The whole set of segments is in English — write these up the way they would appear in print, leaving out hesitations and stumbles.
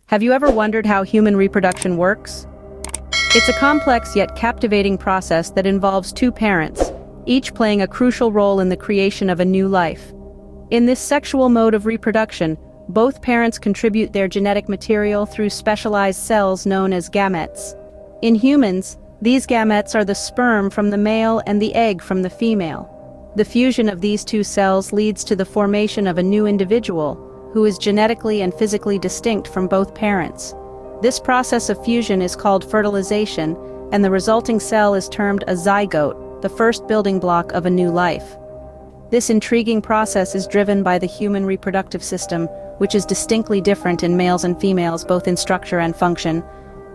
Have you ever wondered how human reproduction works? It's a complex yet captivating process that involves two parents, each playing a crucial role in the creation of a new life. In this sexual mode of reproduction, both parents contribute their genetic material through specialized cells known as gametes. In humans, these gametes are the sperm from the male and the egg from the female. The fusion of these two cells leads to the formation of a new individual, who is genetically and physically distinct from both parents. This process of fusion is called fertilization, and the resulting cell is termed a zygote, the first building block of a new life. This intriguing process is driven by the human reproductive system, which is distinctly different in males and females both in structure and function.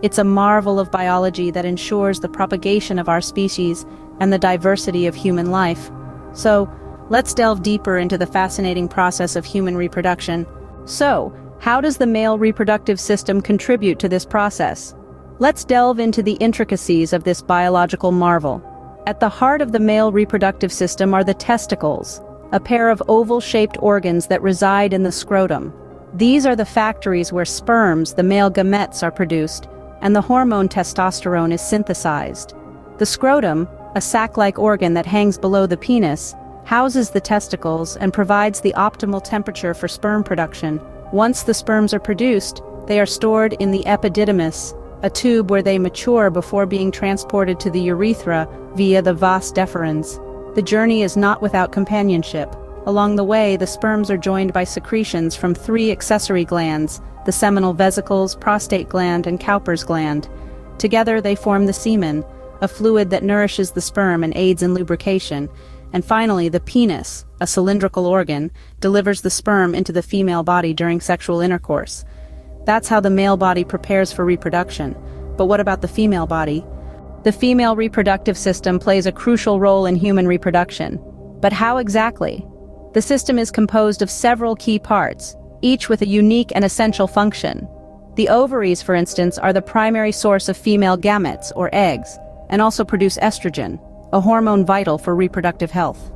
It's a marvel of biology that ensures the propagation of our species and the diversity of human life. So, let's delve deeper into the fascinating process of human reproduction. So, how does the male reproductive system contribute to this process? Let's delve into the intricacies of this biological marvel. At the heart of the male reproductive system are the testicles, a pair of oval-shaped organs that reside in the scrotum. These are the factories where sperms, the male gametes, are produced, and the hormone testosterone is synthesized. The scrotum, a sac-like organ that hangs below the penis, houses the testicles and provides the optimal temperature for sperm production. Once the sperms are produced, they are stored in the epididymis, a tube where they mature before being transported to the urethra via the vas deferens. The journey is not without companionship. Along the way, the sperms are joined by secretions from three accessory glands, the seminal vesicles, prostate gland, and Cowper's gland. Together they form the semen, a fluid that nourishes the sperm and aids in lubrication. And finally, the penis, a cylindrical organ, delivers the sperm into the female body during sexual intercourse. That's how the male body prepares for reproduction. But what about the female body? The female reproductive system plays a crucial role in human reproduction. But how exactly? The system is composed of several key parts, each with a unique and essential function. The ovaries, for instance, are the primary source of female gametes, or eggs, and also produce estrogen, a hormone vital for reproductive health.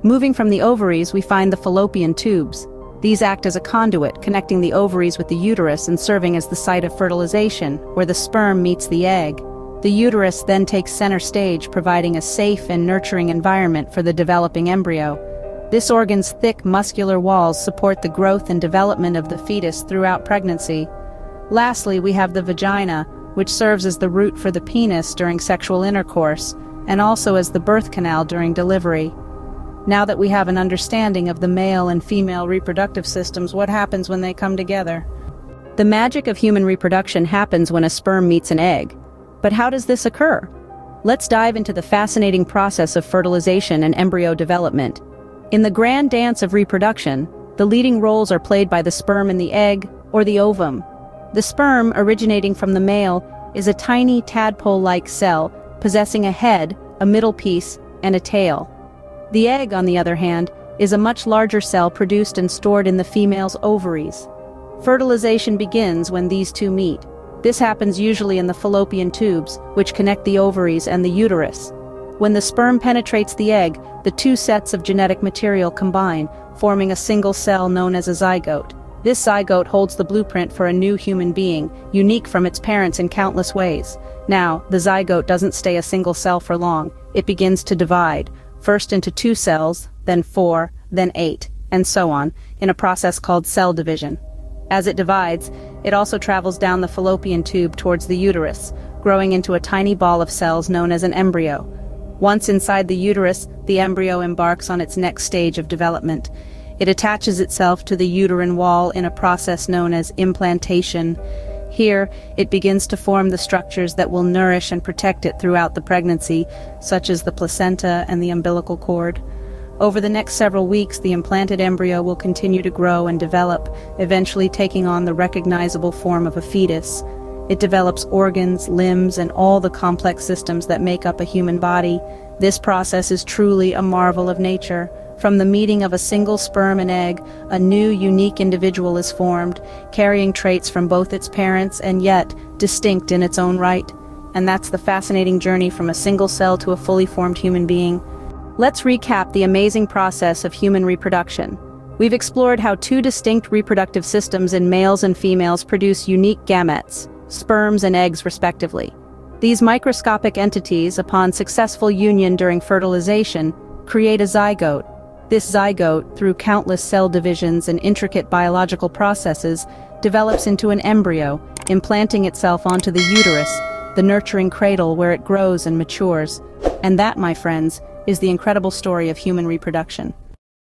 Moving from the ovaries, we find the fallopian tubes. These act as a conduit, connecting the ovaries with the uterus and serving as the site of fertilization, where the sperm meets the egg. The uterus then takes center stage, providing a safe and nurturing environment for the developing embryo. This organ's thick, muscular walls support the growth and development of the fetus throughout pregnancy. Lastly, we have the vagina, which serves as the root for the penis during sexual intercourse, and also as the birth canal during delivery. Now that we have an understanding of the male and female reproductive systems, what happens when they come together? The magic of human reproduction happens when a sperm meets an egg. But how does this occur? Let's dive into the fascinating process of fertilization and embryo development. In the grand dance of reproduction, the leading roles are played by the sperm in the egg, or the ovum. The sperm, originating from the male, is a tiny tadpole-like cell, possessing a head, a middle piece, and a tail. The egg, on the other hand, is a much larger cell produced and stored in the female's ovaries. Fertilization begins when these two meet. This happens usually in the fallopian tubes, which connect the ovaries and the uterus. When the sperm penetrates the egg, the two sets of genetic material combine, forming a single cell known as a zygote. This zygote holds the blueprint for a new human being, unique from its parents in countless ways. Now, the zygote doesn't stay a single cell for long. It begins to divide, first into 2 cells, then 4, then 8, and so on, in a process called cell division. As it divides, it also travels down the fallopian tube towards the uterus, growing into a tiny ball of cells known as an embryo. Once inside the uterus, the embryo embarks on its next stage of development. It attaches itself to the uterine wall in a process known as implantation. Here, it begins to form the structures that will nourish and protect it throughout the pregnancy, such as the placenta and the umbilical cord. Over the next several weeks, the implanted embryo will continue to grow and develop, eventually taking on the recognizable form of a fetus. It develops organs, limbs, and all the complex systems that make up a human body. This process is truly a marvel of nature. From the meeting of a single sperm and egg, a new, unique individual is formed, carrying traits from both its parents and yet distinct in its own right. And that's the fascinating journey from a single cell to a fully formed human being. Let's recap the amazing process of human reproduction. We've explored how two distinct reproductive systems in males and females produce unique gametes, sperms and eggs respectively. These microscopic entities, upon successful union during fertilization, create a zygote. This zygote, through countless cell divisions and intricate biological processes, develops into an embryo, implanting itself onto the uterus, the nurturing cradle where it grows and matures. And that, my friends, is the incredible story of human reproduction.